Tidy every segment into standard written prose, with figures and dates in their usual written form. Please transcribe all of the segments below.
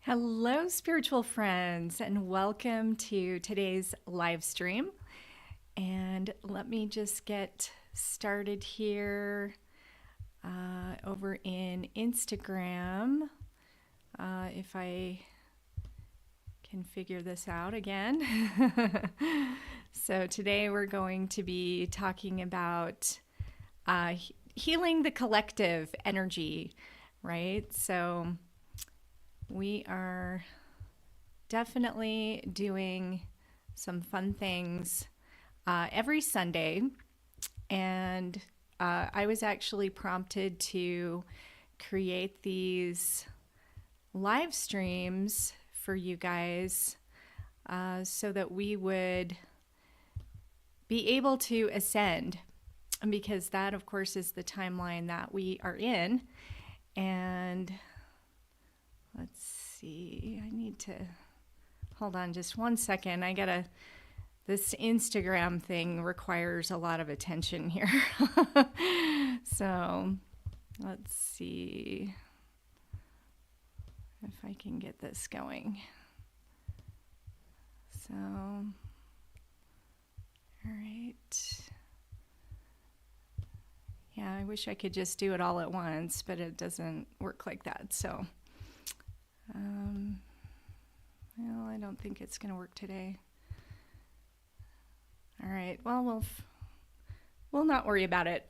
Hello, spiritual friends, and welcome to today's live stream. And let me just get started here over in Instagram. If I can figure this out again. So, today we're going to be talking about healing the collective energy, right? So, we are definitely doing some fun things every Sunday. And I was actually prompted to create these live streams for you guys so that we would be able to ascend, because that, of course, is the timeline that we are in. And let's see, I need to hold on just one second. This Instagram thing requires a lot of attention here. So let's see if I can get this going. So, all right. Yeah, I wish I could just do it all at once, but it doesn't work like that. So, well, I don't think it's going to work today. All right. Well, we'll not worry about it.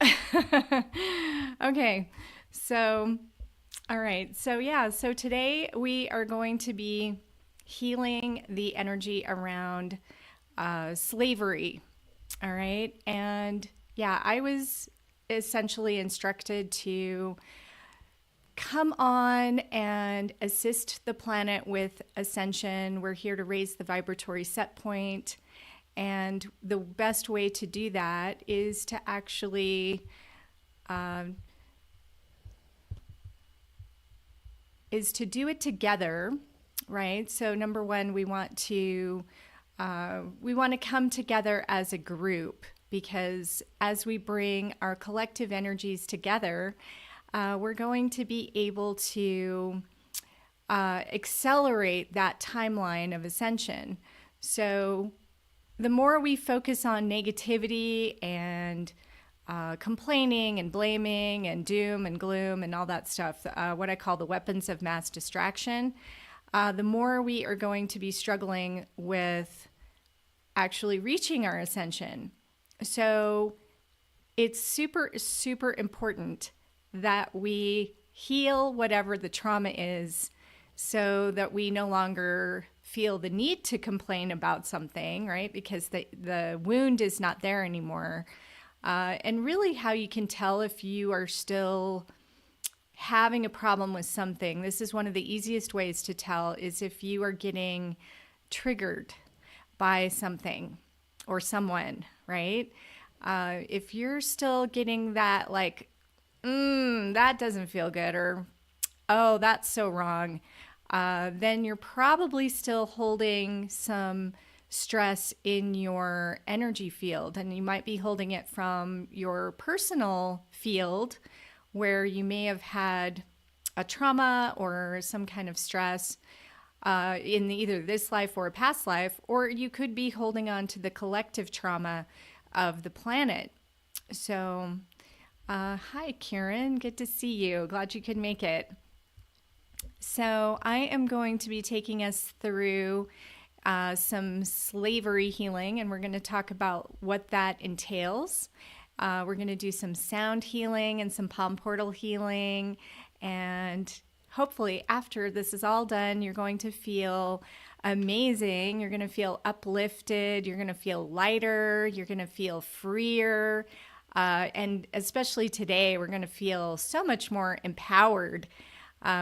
Okay. So, all right. So, yeah. So today we are going to be healing the energy around slavery. All right. And yeah, I was essentially instructed to come on and assist the planet with ascension. We're here to raise the vibratory set point. And the best way to do that is to actually do it together, right? So number one, we want to come together as a group, because as we bring our collective energies together, we're going to be able to accelerate that timeline of ascension. So the more we focus on negativity and complaining and blaming and doom and gloom and all that stuff, what I call the weapons of mass distraction, the more we are going to be struggling with actually reaching our ascension. So it's super, super important that we heal whatever the trauma is, so that we no longer feel the need to complain about something, right? Because the wound is not there anymore. And really, how you can tell if you are still having a problem with something, this is one of the easiest ways to tell, is if you are getting triggered by something or someone, right? If you're still getting that, like, that doesn't feel good, or, oh, that's so wrong, then you're probably still holding some stress in your energy field. And you might be holding it from your personal field, where you may have had a trauma or some kind of stress in either this life or a past life, or you could be holding on to the collective trauma of the planet. So, hi, Kieran. Good to see you. Glad you could make it. So I am going to be taking us through some slavery healing, and we're going to talk about what that entails. We're going to do some sound healing and some palm portal healing. And hopefully after this is all done, you're going to feel amazing. You're going to feel uplifted. You're going to feel lighter. You're going to feel freer. And especially today, we're going to feel so much more empowered,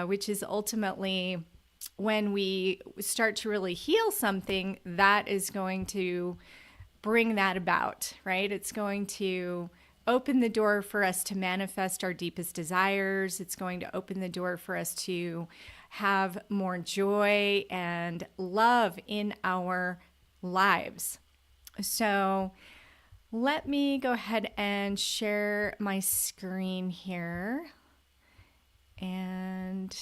which is ultimately, when we start to really heal something, that is going to bring that about, right? It's going to open the door for us to manifest our deepest desires. It's going to open the door for us to have more joy and love in our lives. So let me go ahead and share my screen here. And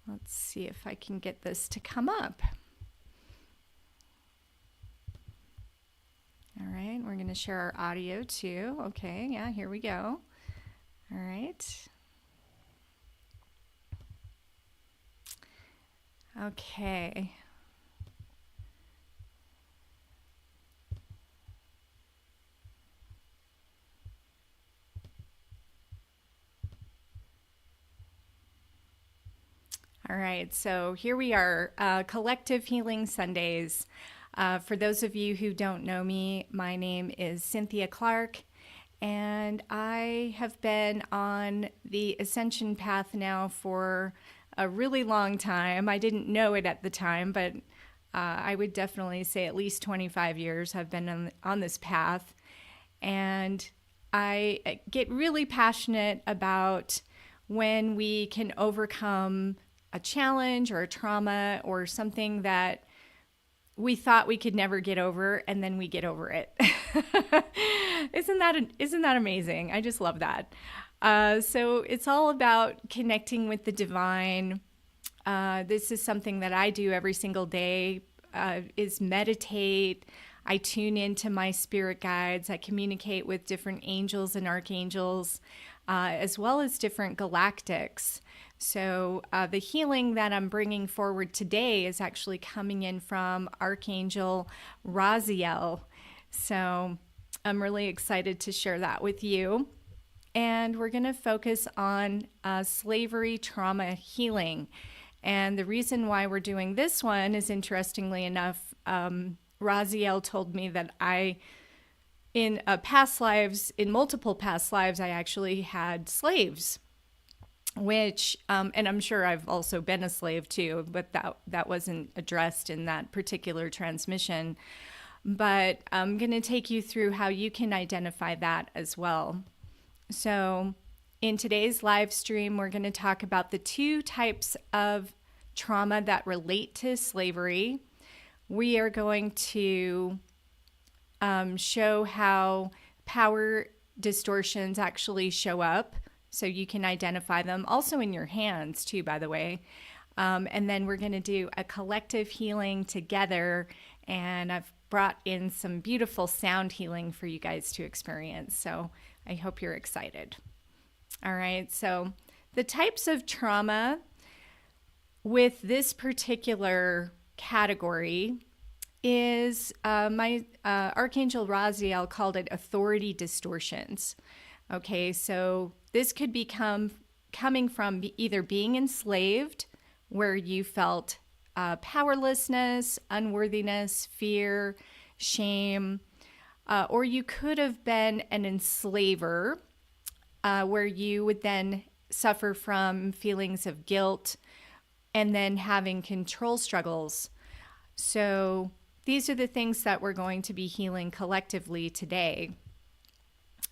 Let's see if I can get this to come up. All right, we're going to share our audio too. Okay, yeah, here we go. All right. Okay. All right, so here we are, Collective Healing Sundays. For those of you who don't know me, my name is Cynthia Clark, and I have been on the ascension path now for a really long time. I didn't know it at the time, but I would definitely say at least 25 years I've been on this path. And I get really passionate about when we can overcome a challenge or a trauma or something that we thought we could never get over, and then we get over it. Isn't that amazing? I just love that. So it's all about connecting with the divine. This is something that I do every single day, is meditate. I tune into my spirit guides. I communicate with different angels and archangels, as well as different galactics. So the healing that I'm bringing forward today is actually coming in from Archangel Raziel. So I'm really excited to share that with you. And we're going to focus on slavery trauma healing. And the reason why we're doing this one is, interestingly enough, Raziel told me that in multiple past lives, I actually had slaves. Which, and I'm sure I've also been a slave too, but that wasn't addressed in that particular transmission. But I'm going to take you through how you can identify that as well. So in today's live stream, we're going to talk about the two types of trauma that relate to slavery. We are going to show how power distortions actually show up, so you can identify them, also in your hands too, by the way. And then we're going to do a collective healing together, and I've brought in some beautiful sound healing for you guys to experience. So I hope you're excited. All right, so the types of trauma with this particular category is my Archangel Raziel called it authority distortions. Okay, so this could be coming from either being enslaved, where you felt powerlessness, unworthiness, fear, shame, or you could have been an enslaver, where you would then suffer from feelings of guilt and then having control struggles. So these are the things that we're going to be healing collectively today.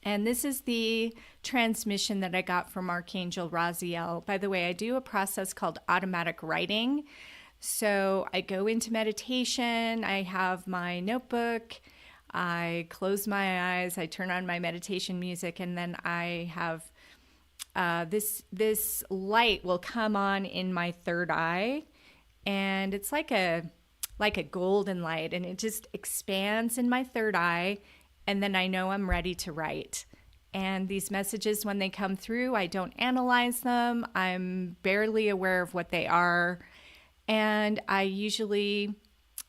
And this is the transmission that I got from Archangel Raziel. By the way, I do a process called automatic writing. So I go into meditation, I have my notebook, I close my eyes, I turn on my meditation music, and then I have this light will come on in my third eye, and it's like a golden light, and it just expands in my third eye. And then I know I'm ready to write. And these messages, when they come through, I don't analyze them. I'm barely aware of what they are. And I usually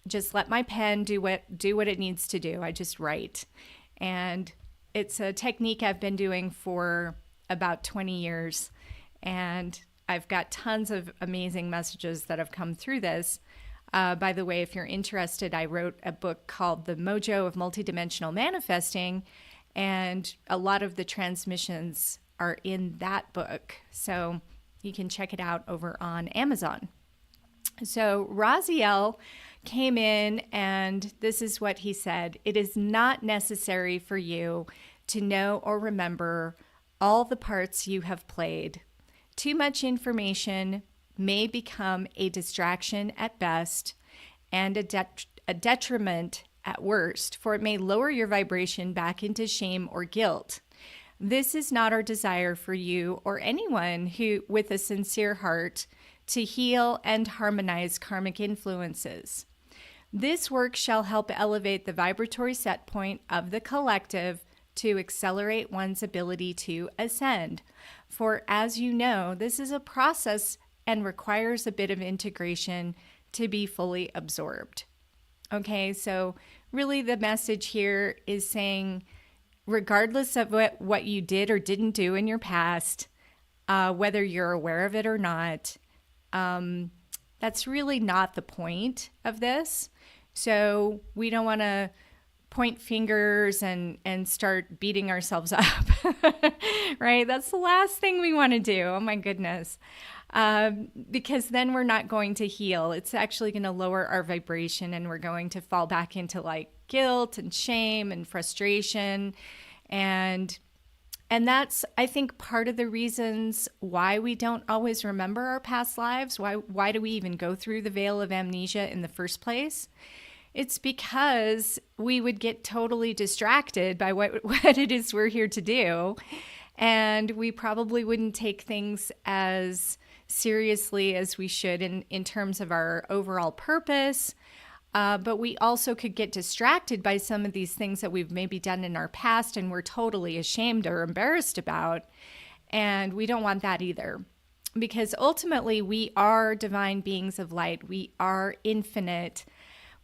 just let my pen do what it needs to do. I just write. And it's a technique I've been doing for about 20 years. And I've got tons of amazing messages that have come through this. By the way, if you're interested, I wrote a book called The Mojo of Multidimensional Manifesting, and a lot of the transmissions are in that book. So you can check it out over on Amazon. So Raziel came in, and this is what he said: "It is not necessary for you to know or remember all the parts you have played. Too much information may become a distraction at best and a detriment at worst, for it may lower your vibration back into shame or guilt. This is not our desire for you or anyone who, with a sincere heart, to heal and harmonize karmic influences. This work shall help elevate the vibratory set point of the collective to accelerate one's ability to ascend. For as you know, this is a process and requires a bit of integration to be fully absorbed. Okay, so really the message here is saying, regardless of what you did or didn't do in your past, whether you're aware of it or not, that's really not the point of this. So we don't want to point fingers and start beating ourselves up, right? That's the last thing we want to do. Oh my goodness. Because then we're not going to heal. It's actually going to lower our vibration, and we're going to fall back into like guilt and shame and frustration. And that's, I think, part of the reasons why we don't always remember our past lives. Why do we even go through the veil of amnesia in the first place? It's because we would get totally distracted by what it is we're here to do. And we probably wouldn't take things as seriously as we should in terms of our overall purpose. But we also could get distracted by some of these things that we've maybe done in our past and we're totally ashamed or embarrassed about. And we don't want that either. Because ultimately, we are divine beings of light. We are infinite.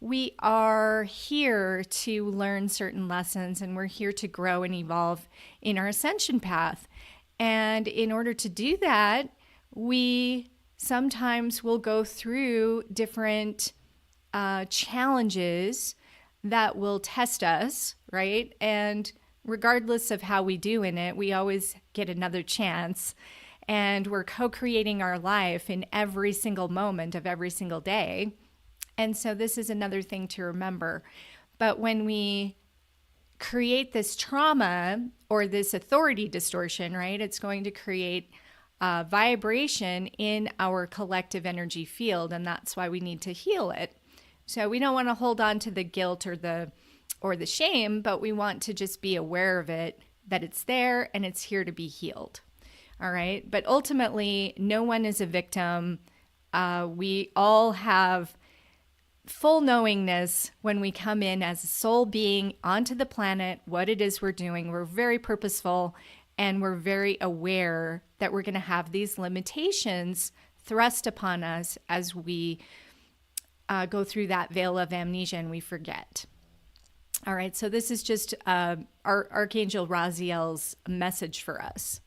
We are here to learn certain lessons, and we're here to grow and evolve in our ascension path. And in order to do that, we sometimes will go through different challenges that will test us, right? And regardless of how we do in it, we always get another chance. And we're co-creating our life in every single moment of every single day. And so this is another thing to remember. But when we create this trauma or this authority distortion, right, it's going to create vibration in our collective energy field. And that's why we need to heal it. So we don't want to hold on to the guilt or the shame, but we want to just be aware of it, that it's there and it's here to be healed. All right. But ultimately, no one is a victim. We all have full knowingness when we come in as a soul being onto the planet, what it is we're doing. We're very purposeful, and we're very aware that we're going to have these limitations thrust upon us as we go through that veil of amnesia and we forget. All right, so this is just Archangel Raziel's message for us.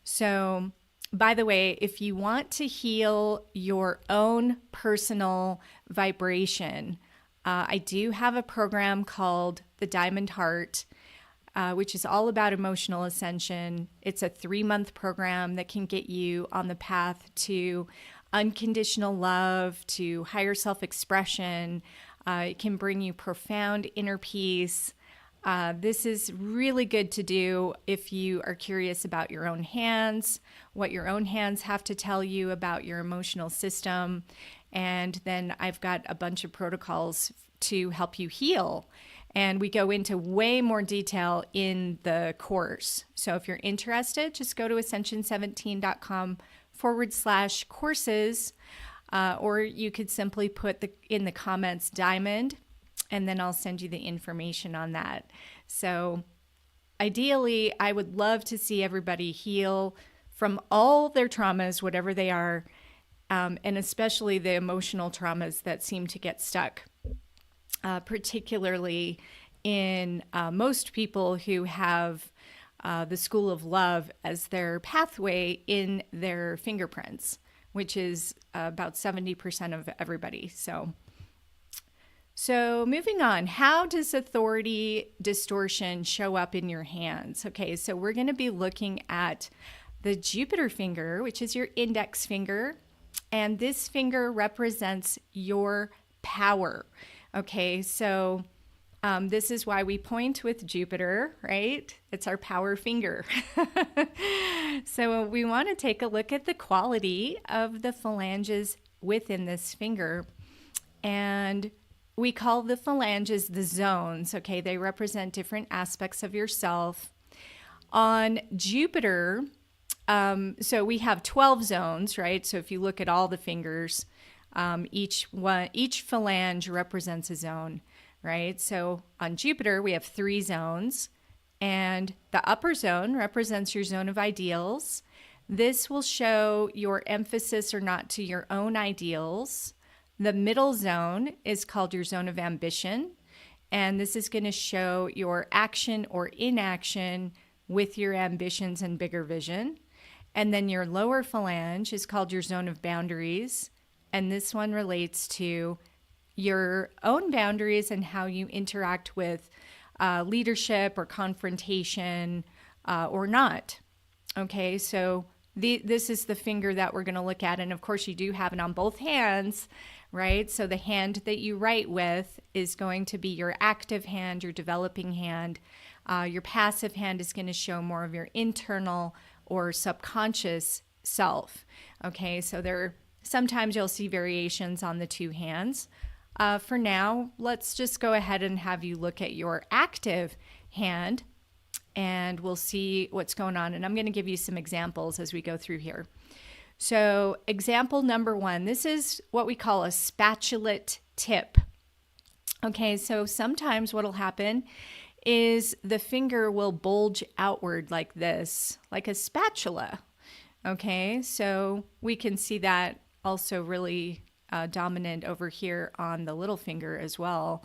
So, by the way, if you want to heal your own personal vibration, I do have a program called the Diamond Heart, which is all about emotional ascension. It's a 3-month program that can get you on the path to unconditional love, to higher self-expression. It can bring you profound inner peace. This is really good to do if you are curious about your own hands, what your own hands have to tell you about your emotional system. And then I've got a bunch of protocols to help you heal. And we go into way more detail in the course. So if you're interested, just go to ascension17.com/courses, or you could simply put in the comments diamond, and then I'll send you the information on that. So ideally, I would love to see everybody heal from all their traumas, whatever they are, and especially the emotional traumas that seem to get stuck, particularly in most people who have the school of love as their pathway in their fingerprints, which is about 70% of everybody. So moving on, how does authority distortion show up in your hands? Okay, so we're going to be looking at the Jupiter finger, which is your index finger, and this finger represents your power. Okay, so this is why we point with Jupiter, right? It's our power finger. So we want to take a look at the quality of the phalanges within this finger, and we call the phalanges the zones, okay? They represent different aspects of yourself. On Jupiter, So we have 12 zones, right? So if you look at all the fingers, each phalange represents a zone, right? So on Jupiter, we have 3 zones, and the upper zone represents your zone of ideals. This will show your emphasis or not to your own ideals. The middle zone is called your zone of ambition, and this is going to show your action or inaction with your ambitions and bigger vision. And then your lower phalange is called your zone of boundaries, and this one relates to your own boundaries and how you interact with leadership or confrontation or not. Okay, so this is the finger that we're going to look at. And of course, you do have it on both hands, right? So the hand that you write with is going to be your active hand, your developing hand. Your passive hand is going to show more of your internal or subconscious self. Okay, so sometimes you'll see variations on the 2 hands. For now, let's just go ahead and have you look at your active hand, and we'll see what's going on. And I'm going to give you some examples as we go through here. So example number 1, this is what we call a spatulate tip. Okay, so sometimes what'll happen is the finger will bulge outward like this, like a spatula. Okay, so we can see that also really dominant over here on the little finger as well.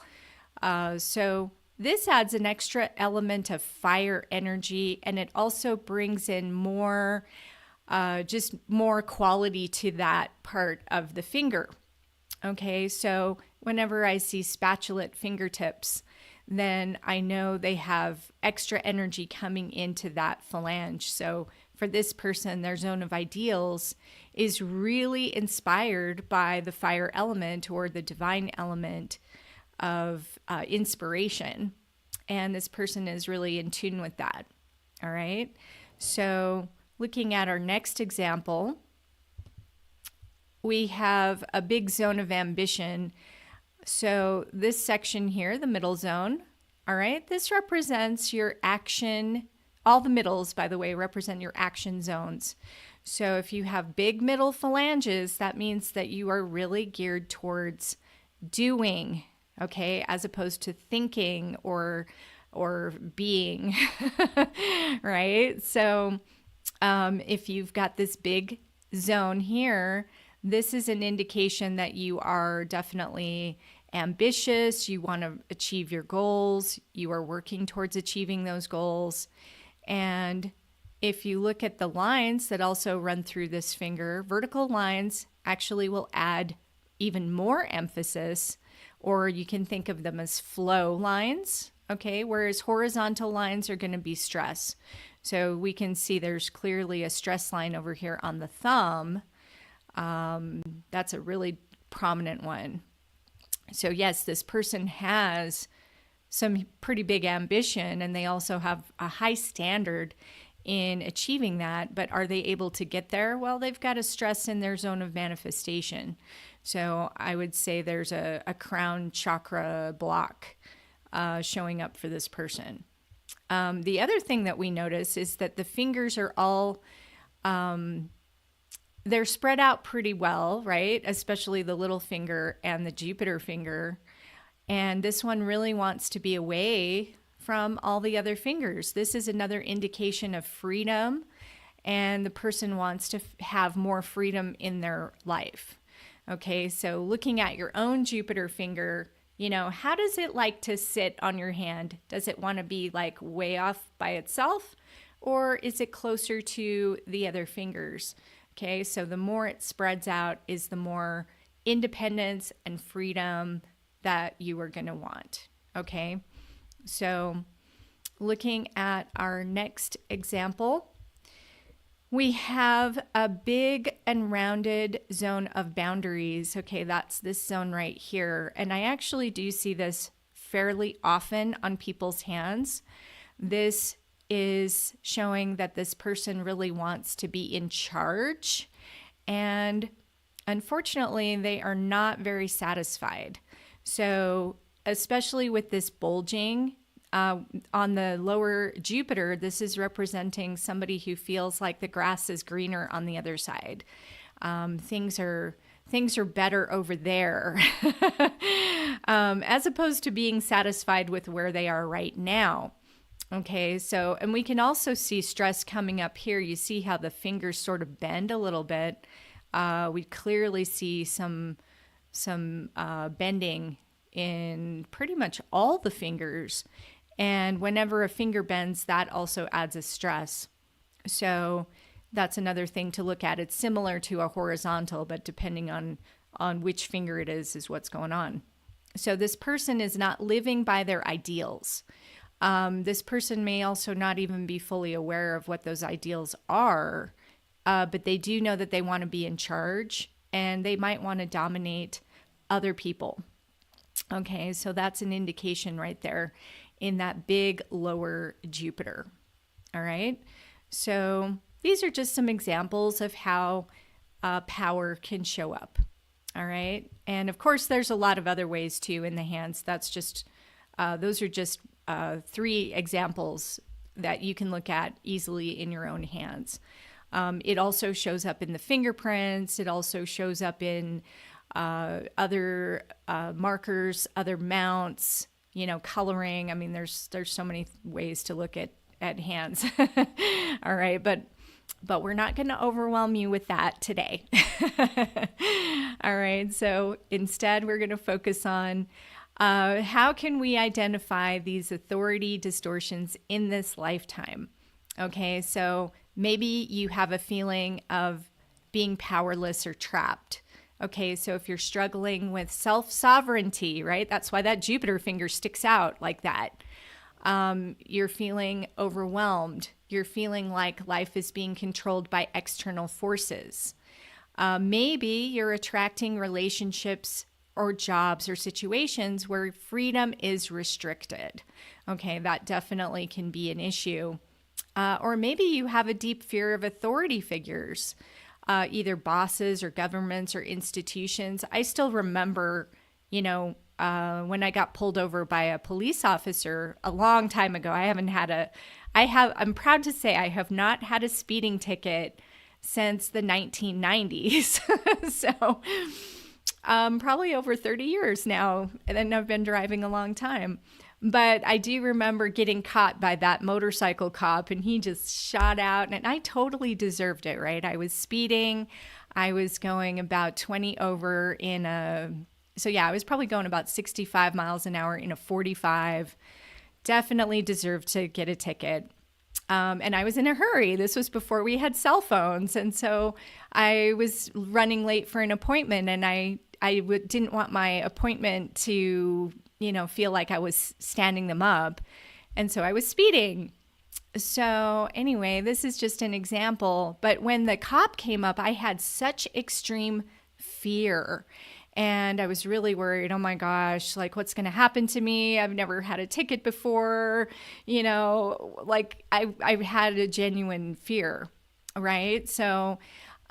So this adds an extra element of fire energy, and it also brings in more quality to that part of the finger. Okay, so whenever I see spatulate fingertips, then I know they have extra energy coming into that phalange. So for this person, their zone of ideals is really inspired by the fire element or the divine element of inspiration. And this person is really in tune with that. All right. So looking at our next example, we have a big zone of ambition. So this section here, the middle zone, all right, this represents your action. All the middles, by the way, represent your action zones. So if you have big middle phalanges, that means that you are really geared towards doing, okay, as opposed to thinking or being, right? So if you've got this big zone here, this is an indication that you are definitely ambitious. You want to achieve your goals. You are working towards achieving those goals. And if you look at the lines that also run through this finger, vertical lines actually will add even more emphasis, or you can think of them as flow lines, okay? Whereas horizontal lines are going to be stress. So we can see there's clearly a stress line over here on the thumb. That's a really prominent one. So yes, this person has some pretty big ambition, and they also have a high standard in achieving that, but are they able to get there? Well, they've got a stress in their zone of manifestation. So I would say there's a crown chakra block showing up for this person. The other thing that we notice is that the fingers are all, they're spread out pretty well, right? Especially the little finger and the Jupiter finger. And this one really wants to be away from all the other fingers. This is another indication of freedom, and the person wants to have more freedom in their life. Okay, so looking at your own Jupiter finger, you know, how does it like to sit on your hand? Does it want to be like way off by itself, or is it closer to the other fingers? Okay, so the more it spreads out is the more independence and freedom that you are going to want. Okay, so looking at our next example, we have a big and rounded zone of boundaries. Okay, that's this zone right here. And I actually do see this fairly often on people's hands. This is showing that this person really wants to be in charge. And unfortunately, they are not very satisfied. So especially with this bulging, On the lower Jupiter, this is representing somebody who feels like the grass is greener on the other side. Things are better over there, as opposed to being satisfied with where they are right now. Okay, so, and we can also see stress coming up here. You see how the fingers sort of bend a little bit. We clearly see some bending in pretty much all the fingers. And whenever a finger bends, that also adds a stress. So that's another thing to look at. It's similar to a horizontal, but depending on which finger it is what's going on. So this person is not living by their ideals. This person may also not even be fully aware of what those ideals are, but they do know that they want to be in charge and they might want to dominate other people. Okay, so that's an indication right there in that big lower Jupiter. All right, so these are just some examples of how power can show up. All right, and of course, there's a lot of other ways too in the hands. That's just those are just 3 examples that you can look at easily in your own hands. It also shows up in the fingerprints. It also shows up in other markers, other mounts, coloring. I mean, there's so many ways to look at hands. All right, but we're not going to overwhelm you with that today. All right, so instead we're going to focus on how can we identify these authority distortions in this lifetime? Okay, so maybe you have a feeling of being powerless or trapped. Okay, so if you're struggling with self-sovereignty, right? That's why that Jupiter finger sticks out like that. You're feeling overwhelmed. You're feeling like life is being controlled by external forces. Maybe you're attracting relationships or jobs or situations where freedom is restricted. Okay, that definitely can be an issue. Or maybe you have a deep fear of authority figures. Either bosses or governments or institutions. I still remember, when I got pulled over by a police officer a long time ago. I'm proud to say I have not had a speeding ticket since the 1990s. So probably over 30 years now, and then I've been driving a long time. But I do remember getting caught by that motorcycle cop, and he just shot out, and I totally deserved it, right? I was speeding. I was going about 20 over I was probably going about 65 miles an hour in a 45. Definitely deserved to get a ticket. And I was in a hurry. This was before we had cell phones. And so I was running late for an appointment, and I didn't want my appointment to feel like I was standing them up. And so I was speeding. So anyway, this is just an example. But when the cop came up, I had such extreme fear. And I was really worried, oh my gosh, like what's going to happen to me? I've never had a ticket before. I had a genuine fear, right? So,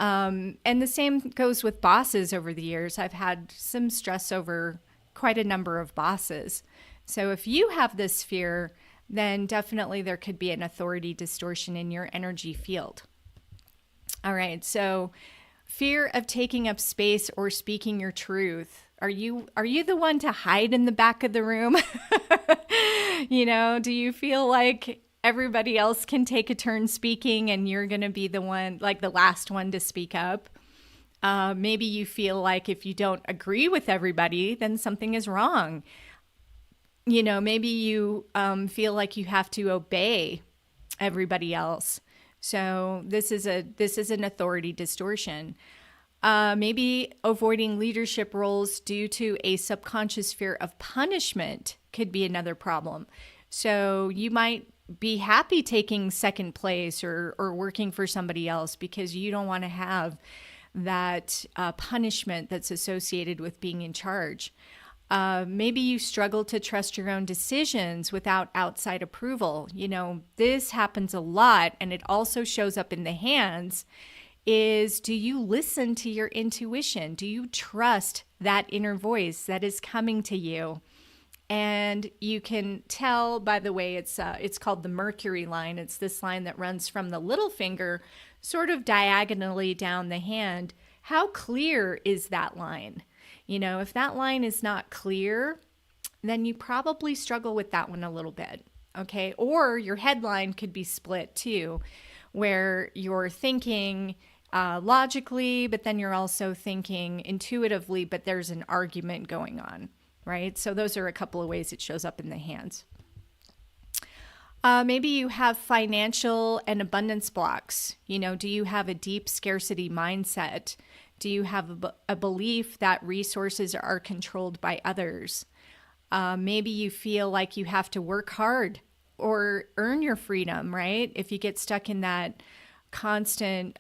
and the same goes with bosses over the years. I've had some stress over quite a number of bosses. So if you have this fear, then definitely there could be an authority distortion in your energy field. All right, so fear of taking up space or speaking your truth. Are you the one to hide in the back of the room? Do you feel like everybody else can take a turn speaking and you're going to be the one, like the last one to speak up? Maybe you feel like if you don't agree with everybody, then something is wrong. Maybe you feel like you have to obey everybody else. So this is an authority distortion. Maybe avoiding leadership roles due to a subconscious fear of punishment could be another problem. So you might be happy taking second place or working for somebody else because you don't want to have that punishment that's associated with being in charge. Maybe you struggle to trust your own decisions without outside approval. This happens a lot, and it also shows up in the hands. Do you listen to your intuition? Do you trust that inner voice that is coming to you? And you can tell by the way it's called the Mercury line. It's this line that runs from the little finger sort of diagonally down the hand. How clear is that line? You know, if that line is not clear, then you probably struggle with that one a little bit. Okay. Or your headline could be split too, where you're thinking logically, but then you're also thinking intuitively, but there's an argument going on, right? So those are a couple of ways it shows up in the hands. Maybe you have financial and abundance blocks. You know, do you have a deep scarcity mindset? Do you have a belief that resources are controlled by others? Maybe you feel like you have to work hard or earn your freedom, right? If you get stuck in that constant,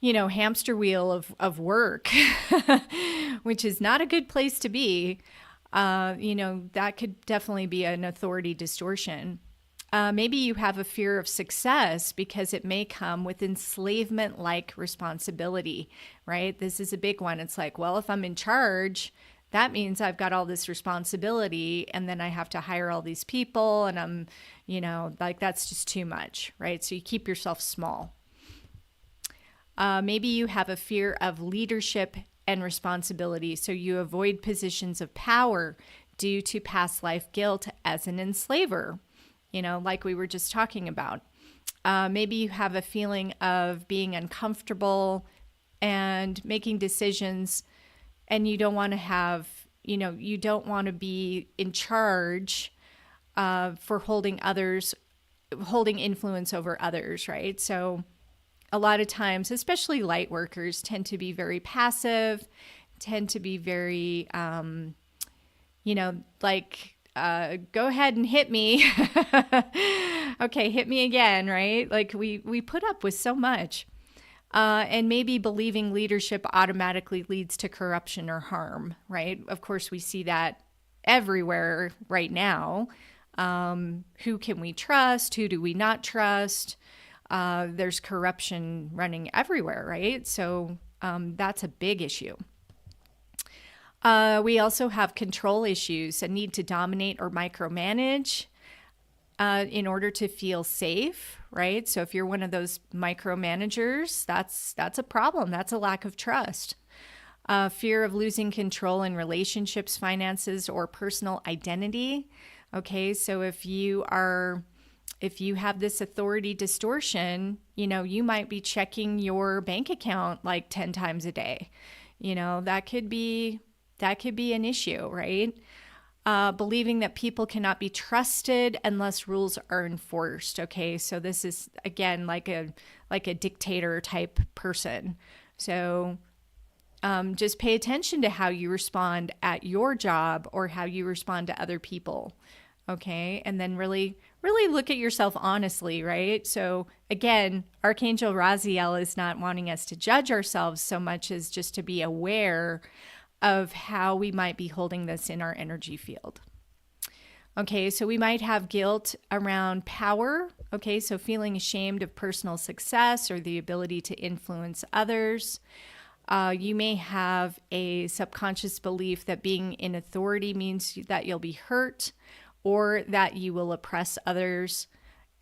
hamster wheel of work, which is not a good place to be, that could definitely be an authority distortion. Maybe you have a fear of success because it may come with enslavement-like responsibility, right? This is a big one. It's like, well, if I'm in charge, that means I've got all this responsibility and then I have to hire all these people and I'm, that's just too much, right? So you keep yourself small. Maybe you have a fear of leadership and responsibility. So you avoid positions of power due to past life guilt as an enslaver, like we were just talking about. Maybe you have a feeling of being uncomfortable and making decisions, and you don't want to have, you don't want to be in charge for holding influence over others, right? So a lot of times, especially light workers, tend to be very passive, tend to be very, go ahead and hit me. Okay, hit me again, right? Like we put up with so much. And maybe believing leadership automatically leads to corruption or harm, right? Of course, we see that everywhere right now. Who can we trust? Who do we not trust? There's corruption running everywhere, right? So that's a big issue. We also have control issues, a need to dominate or micromanage in order to feel safe, right? So if you're one of those micromanagers, that's a problem. That's a lack of trust. Fear of losing control in relationships, finances, or personal identity. Okay, so if you have this authority distortion, you might be checking your bank account like 10 times a day. That could be an issue, right? Believing that people cannot be trusted unless rules are enforced. Okay, so this is again like a dictator type person. So just pay attention to how you respond at your job or how you respond to other people. Okay, and then really look at yourself honestly, right? So again, Archangel Raziel is not wanting us to judge ourselves so much as just to be aware of how we might be holding this in our energy field. Okay, so we might have guilt around power. Okay, so feeling ashamed of personal success or the ability to influence others. You may have a subconscious belief that being in authority means that you'll be hurt or that you will oppress others,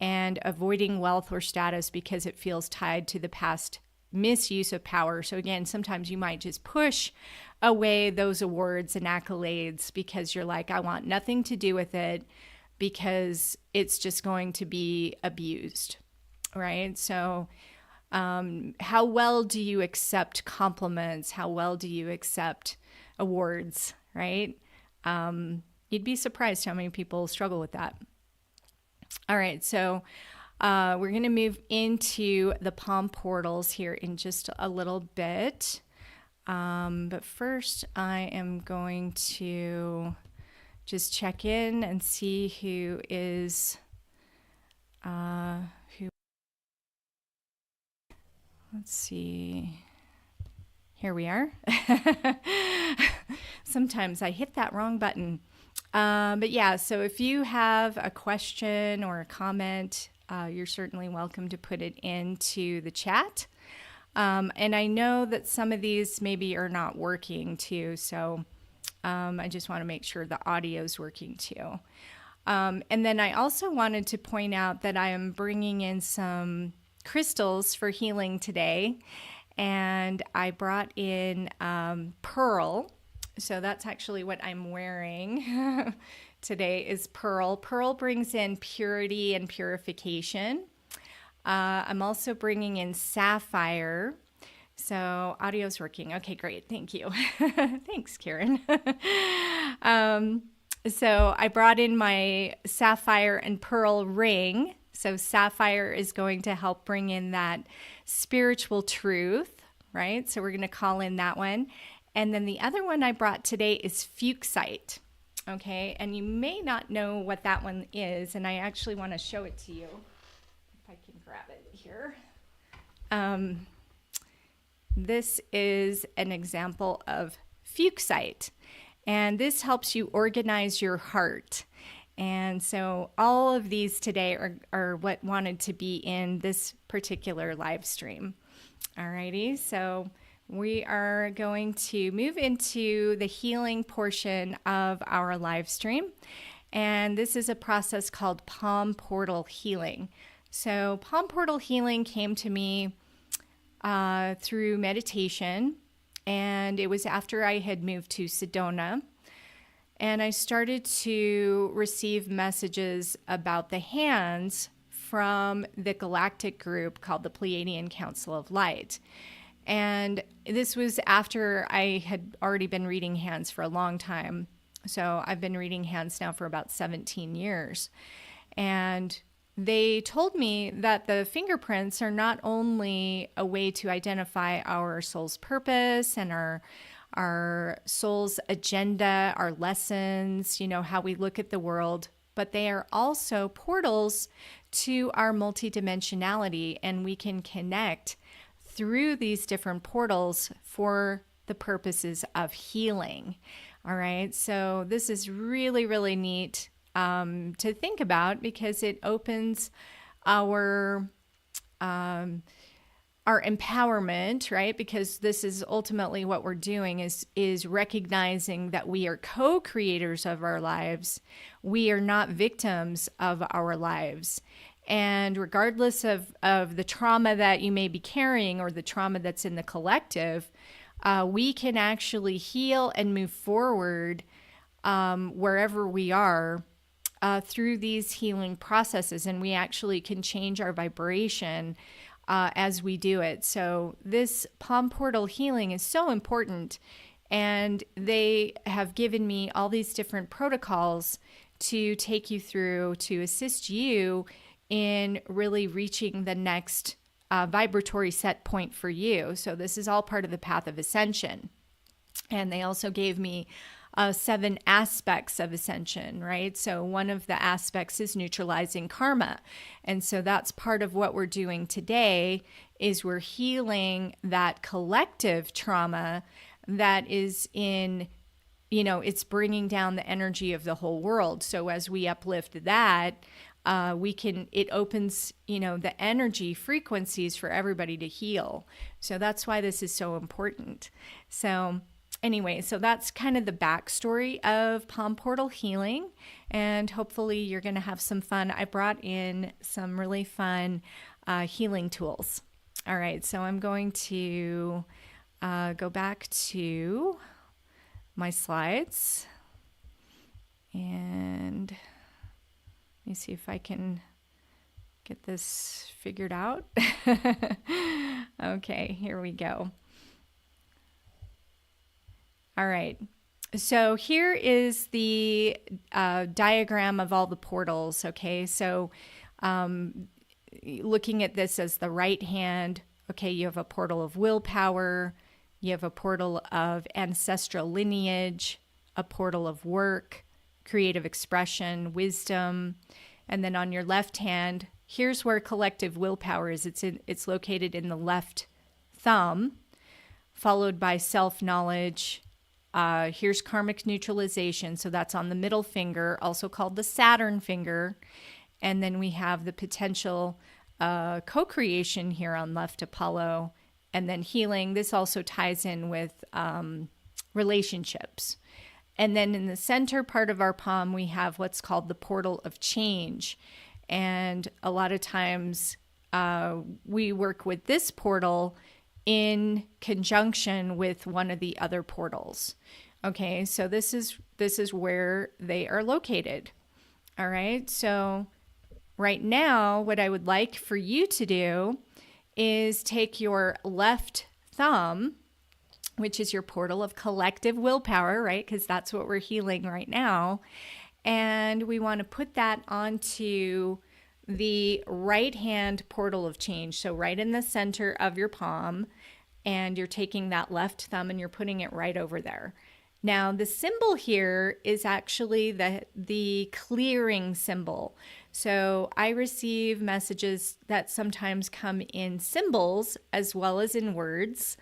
and avoiding wealth or status because it feels tied to the past misuse of power. So again, sometimes you might just push away those awards and accolades because you're like, I want nothing to do with it because it's just going to be abused, right? So how well do you accept compliments? How well do you accept awards, right? You'd be surprised how many people struggle with that. All right, so we're going to move into the palm portals here in just a little bit. But first, I am going to just check in and see who is who. Let's see. Here we are. Sometimes I hit that wrong button. But yeah, so if you have a question or a comment, you're certainly welcome to put it into the chat. And I know that some of these maybe are not working too. So I just want to make sure the audio is working too. And then I also wanted to point out that I am bringing in some crystals for healing today. And I brought in pearl. So that's actually what I'm wearing today is pearl. Pearl brings in purity and purification. I'm also bringing in sapphire. So audio's working. Okay, great. Thank you. Thanks, Karen. So I brought in my sapphire and pearl ring. So sapphire is going to help bring in that spiritual truth, right? So we're going to call in that one. And then the other one I brought today is fuchsite. Okay, and you may not know what that one is, and I actually want to show it to you. If I can grab it here. This is an example of fuchsite, and this helps you organize your heart. And so all of these today are what wanted to be in this particular live stream. Alrighty, so we are going to move into the healing portion of our live stream. And this is a process called palm portal healing. So palm portal healing came to me through meditation, and it was after I had moved to Sedona, and I started to receive messages about the hands from the galactic group called the Pleiadian Council of Light. And this was after I had already been reading hands for a long time. So I've been reading hands now for about 17 years. And they told me that the fingerprints are not only a way to identify our soul's purpose and our soul's agenda, our lessons, you know, how we look at the world, but they are also portals to our multidimensionality, and we can connect through these different portals for the purposes of healing. All right, so this is really, really neat to think about, because it opens our empowerment, right? Because this is ultimately what we're doing is recognizing that we are co-creators of our lives. We are not victims of our lives. And regardless of the trauma that you may be carrying or the trauma that's in the collective, we can actually heal and move forward wherever we are through these healing processes. And we actually can change our vibration as we do it. So this palm portal healing is so important. And they have given me all these different protocols to take you through to assist you in really reaching the next vibratory set point for you. So this is all part of the path of ascension. And they also gave me 7 aspects of ascension, right? So one of the aspects is neutralizing karma. And so that's part of what we're doing today, is we're healing that collective trauma that is in, you know, it's bringing down the energy of the whole world. So as we uplift that, it opens, you know, the energy frequencies for everybody to heal. So that's why this is so important. So anyway, so that's kind of the backstory of palm portal healing, and hopefully you're going to have some fun. I brought in some really fun healing tools. All right, so I'm going to go back to my slides, and let me see if I can get this figured out. Okay, here we go. All right. So here is the diagram of all the portals. Okay, so looking at this as the right hand, okay, you have a portal of willpower, you have a portal of ancestral lineage, a portal of work, creative expression, wisdom, and then on your left hand, here's where collective willpower is. It's located in the left thumb, followed by self-knowledge. Here's karmic neutralization, so that's on the middle finger, also called the Saturn finger. And then we have the potential co-creation here on left Apollo, and then healing. This also ties in with relationships. And then in the center part of our palm, we have what's called the portal of change. And a lot of times we work with this portal in conjunction with one of the other portals. Okay, so this is where they are located. All right, so right now, what I would like for you to do is take your left thumb, which is your portal of collective willpower, right? Because that's what we're healing right now. And we want to put that onto the right hand portal of change. So right in the center of your palm, and you're taking that left thumb and you're putting it right over there. Now, the symbol here is actually the clearing symbol. So I receive messages that sometimes come in symbols as well as in words.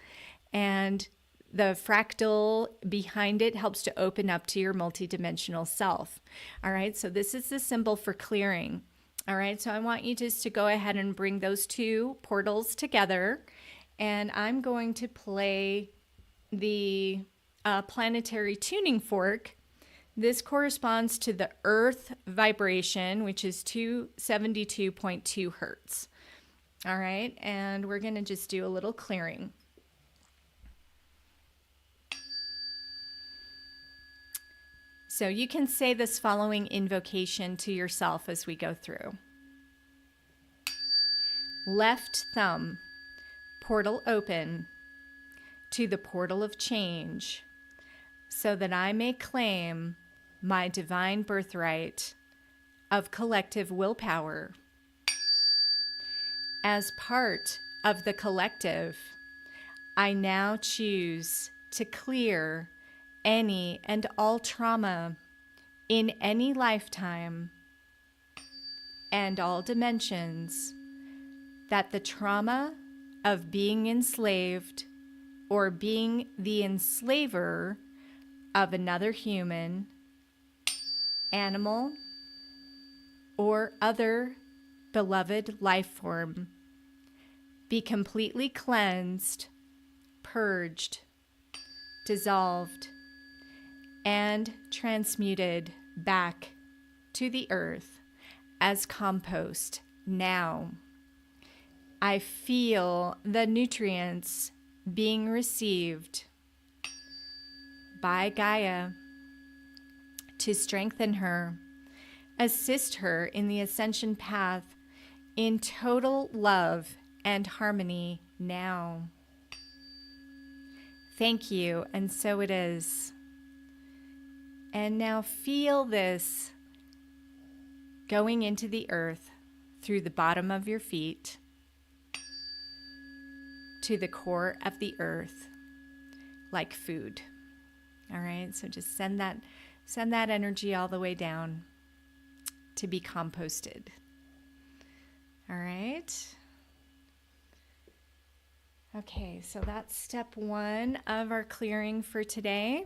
And the fractal behind it helps to open up to your multidimensional self. All right, so this is the symbol for clearing. All right, so I want you just to go ahead and bring those two portals together. And I'm going to play the planetary tuning fork. This corresponds to the earth vibration, which is 272.2 hertz. All right, and we're going to just do a little clearing. So you can say this following invocation to yourself as we go through. Left thumb, portal open to the portal of change, so that I may claim my divine birthright of collective willpower. As part of the collective, I now choose to clear any and all trauma in any lifetime and all dimensions that the trauma of being enslaved or being the enslaver of another human, animal, or other beloved life form be completely cleansed, purged, dissolved, and transmuted back to the earth as compost now. I feel the nutrients being received by Gaia to strengthen her, assist her in the ascension path in total love and harmony now. Thank you, and so it is. And now feel this going into the earth through the bottom of your feet to the core of the earth like food. All right, so just send that energy all the way down to be composted. All right. Okay, so that's step one of our clearing for today.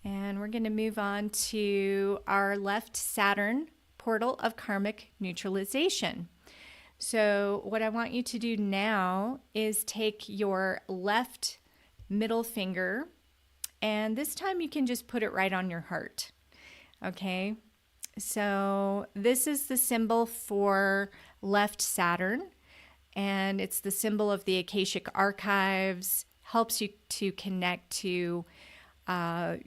And we're going to move on to our left Saturn portal of karmic neutralization. So what I want you to do now is take your left middle finger, and this time you can just put it right on your heart. Okay, so this is the symbol for left Saturn, and it's the symbol of the Akashic Archives, helps you to connect to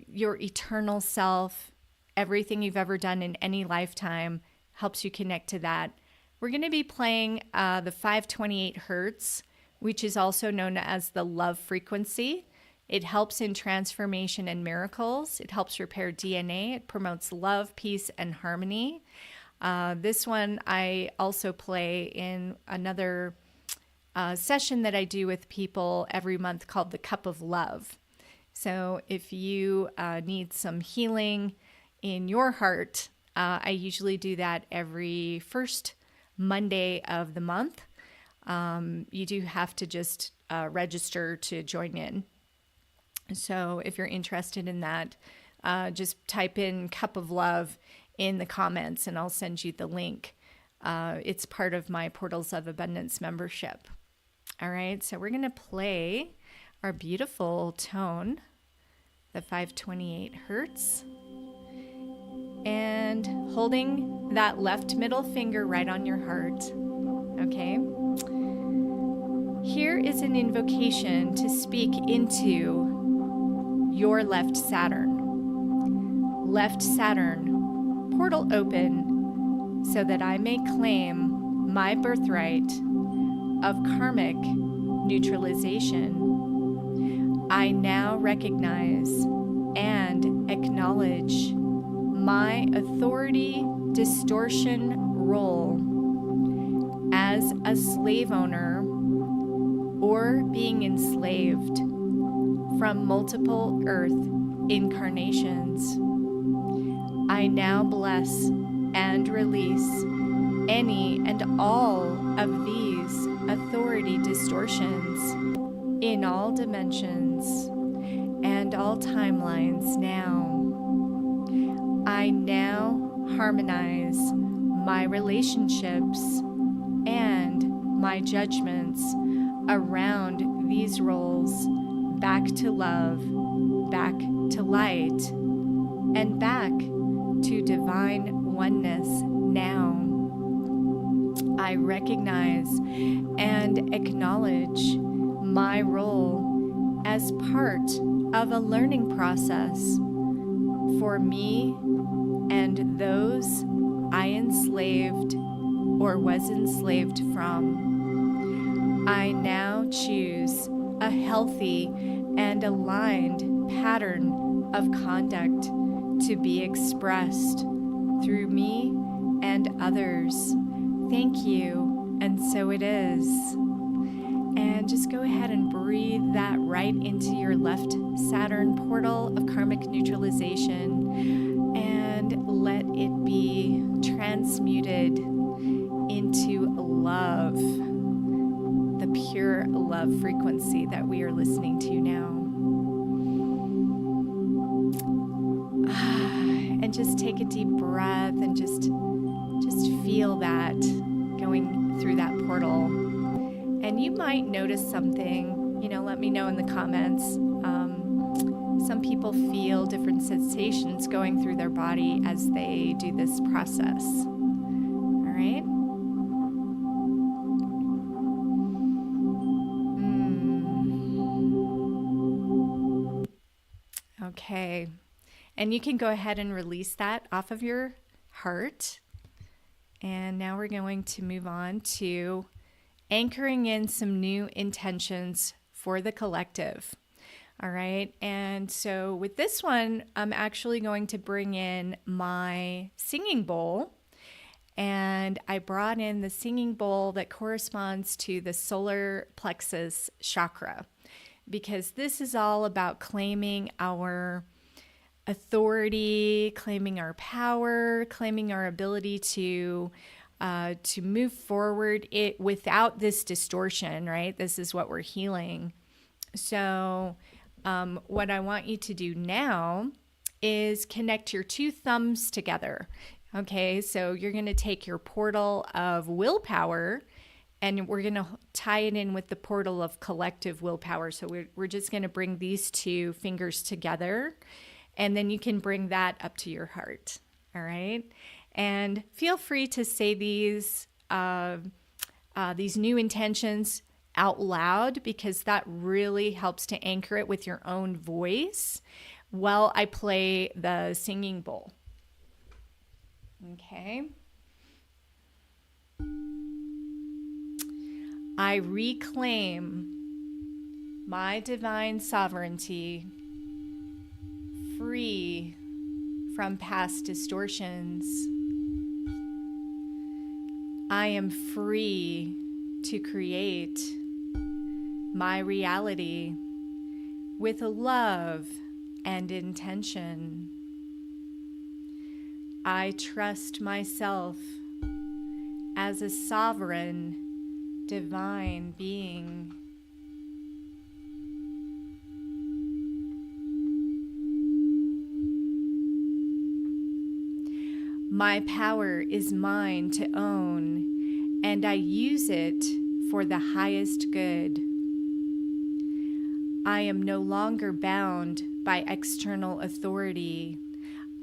your eternal self. Everything you've ever done in any lifetime helps you connect to that. We're going to be playing the 528 hertz, which is also known as the love frequency. It helps in transformation and miracles. It helps repair DNA. It promotes love, peace, and harmony. This one I also play in another session that I do with people every month called the Cup of Love. So if you need some healing in your heart, I usually do that every first Monday of the month. You do have to just register to join in. So if you're interested in that, just type in Cup of Love in the comments and I'll send you the link. It's part of my Portals of Abundance membership. All right, so we're going to play our beautiful tone, the the 528 hertz. And holding that left middle finger right on your heart. Okay? Here is an invocation to speak into your left Saturn. Left Saturn, portal open so that I may claim my birthright of karmic neutralization. I now recognize and acknowledge my authority distortion role as a slave owner or being enslaved from multiple earth incarnations. I now bless and release any and all of these authority distortions in all dimensions and all timelines now. I now harmonize my relationships and my judgments around these roles back to love, back to light, and back to divine oneness now. I recognize and acknowledge my role as part of a learning process for me and those I enslaved or was enslaved from. I now choose a healthy and aligned pattern of conduct to be expressed through me and others. Thank you, and so it is. And just go ahead and breathe that right into your left Saturn portal of karmic neutralization and let it be transmuted into love, the pure love frequency that we are listening to now. And just take a deep breath and just feel that going through that portal. And you might notice something, let me know in the comments. Some people feel different sensations going through their body as they do this process. All right? Okay. And you can go ahead and release that off of your heart. And now we're going to move on to anchoring in some new intentions for the collective. All right. And so with this one, I'm actually going to bring in my singing bowl. And I brought in the singing bowl that corresponds to the solar plexus chakra, because this is all about claiming our authority, claiming our power, claiming our ability to move forward it without this distortion, right? This is what we're healing. So what I want you to do now is connect your two thumbs together. Okay, so you're going to take your portal of willpower and we're going to tie it in with the portal of collective willpower. So we're just going to bring these two fingers together. And then you can bring that up to your heart, all right? And feel free to say these new intentions out loud, because that really helps to anchor it with your own voice while I play the singing bowl. Okay. I reclaim my divine sovereignty, free from past distortions. I am free to create my reality with love and intention. I trust myself as a sovereign, divine being. My power is mine to own, and I use it for the highest good. I am no longer bound by external authority.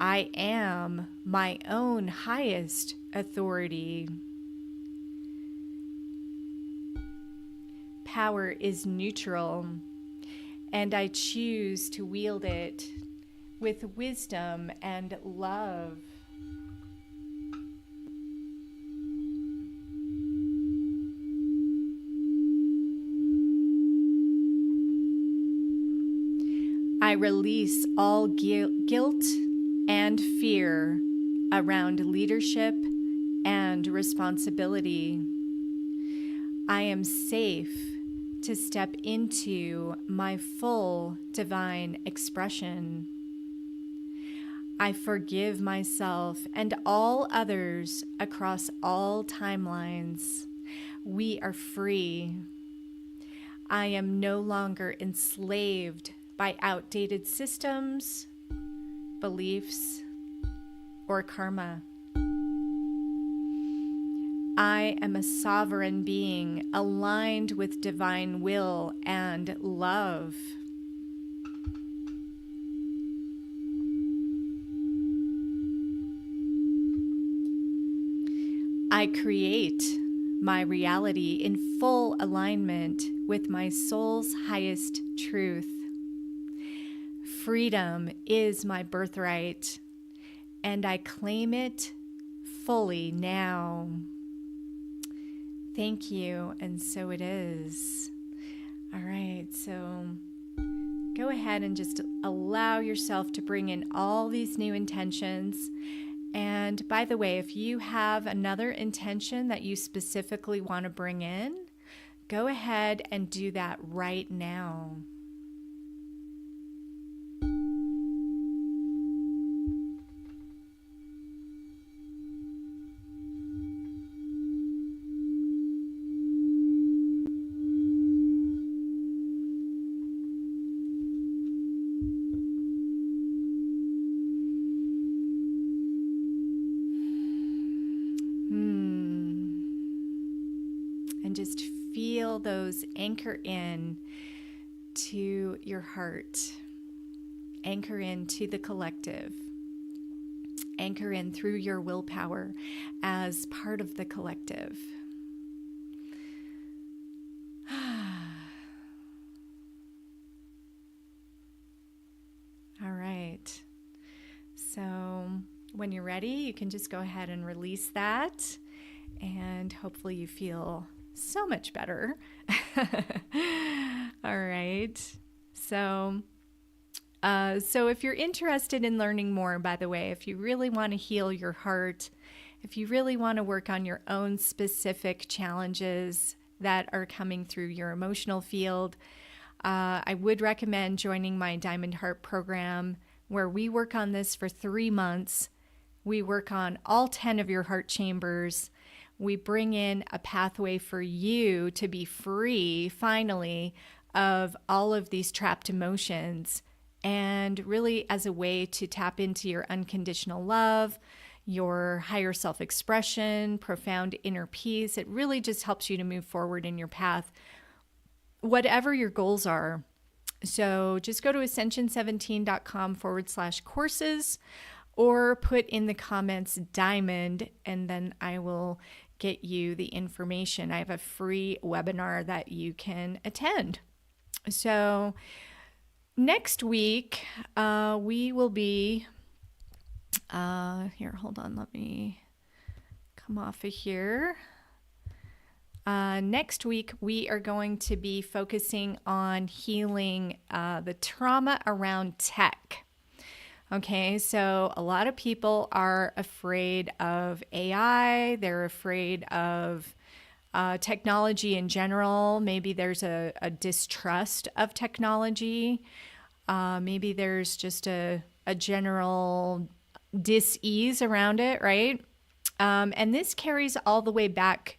I am my own highest authority. Power is neutral, and I choose to wield it with wisdom and love. I release all guilt and fear around leadership and responsibility. I am safe to step into my full divine expression. I forgive myself and all others across all timelines. We are free. I am no longer enslaved by outdated systems, beliefs, or karma. I am a sovereign being aligned with divine will and love. I create my reality in full alignment with my soul's highest truth. Freedom is my birthright, and I claim it fully now. Thank you, and so it is. All right, so go ahead and just allow yourself to bring in all these new intentions. And by the way, if you have another intention that you specifically want to bring in, go ahead and do that right now. And just feel those anchor in to your heart, anchor in to the collective, anchor in through your willpower as part of the collective. All right. So when you're ready, you can just go ahead and release that, and hopefully you feel so much better. All right. So if you're interested in learning more, by the way, if you really want to heal your heart, if you really want to work on your own specific challenges that are coming through your emotional field, I would recommend joining my Diamond Heart program, where we work on this for 3 months. We work on all 10 of your heart chambers. We bring in a pathway for you to be free, finally, of all of these trapped emotions, and really as a way to tap into your unconditional love, your higher self-expression, profound inner peace. It really just helps you to move forward in your path, whatever your goals are. So just go to ascension17.com/courses, or put in the comments diamond, and then I will get you the information. I have a free webinar that you can attend. So next week, we will be, here, hold on, let me come off of here. Next week, we are going to be focusing on healing the trauma around tech. Okay, so a lot of people are afraid of AI. They're afraid of technology in general. Maybe there's a distrust of technology. Maybe there's just a general dis-ease around it, right? And this carries all the way back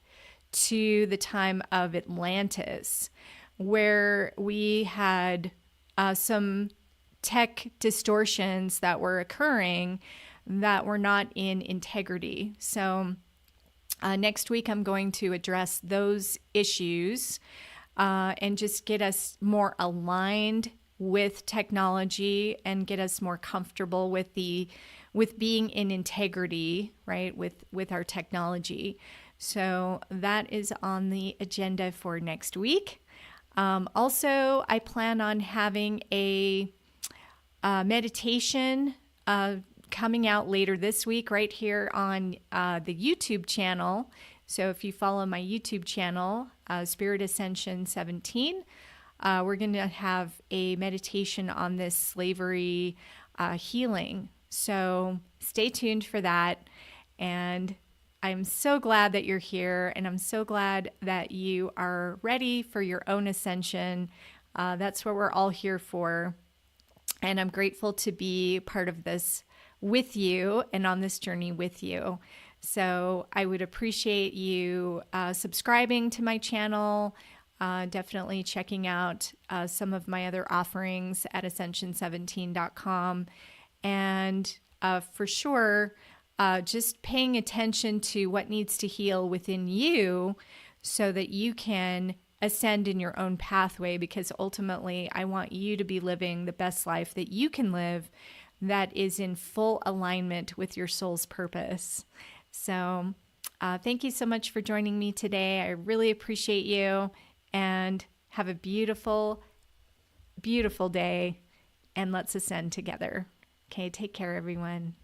to the time of Atlantis, where we had some tech distortions that were occurring that were not in integrity. So next week, I'm going to address those issues and just get us more aligned with technology and get us more comfortable with being in integrity, right, with our technology. So that is on the agenda for next week. Also, I plan on having a meditation coming out later this week right here on the YouTube channel. So if you follow my YouTube channel, Spirit Ascension 17, we're going to have a meditation on this slavery healing. So stay tuned for that. And I'm so glad that you're here, and I'm so glad that you are ready for your own ascension. That's what we're all here for. And I'm grateful to be part of this with you and on this journey with you. So I would appreciate you subscribing to my channel, definitely checking out some of my other offerings at ascension17.com. And for sure, just paying attention to what needs to heal within you so that you can ascend in your own pathway, because ultimately I want you to be living the best life that you can live that is in full alignment with your soul's purpose. So thank you so much for joining me today. I really appreciate you, and have a beautiful, beautiful day, and let's ascend together. Okay, take care, everyone.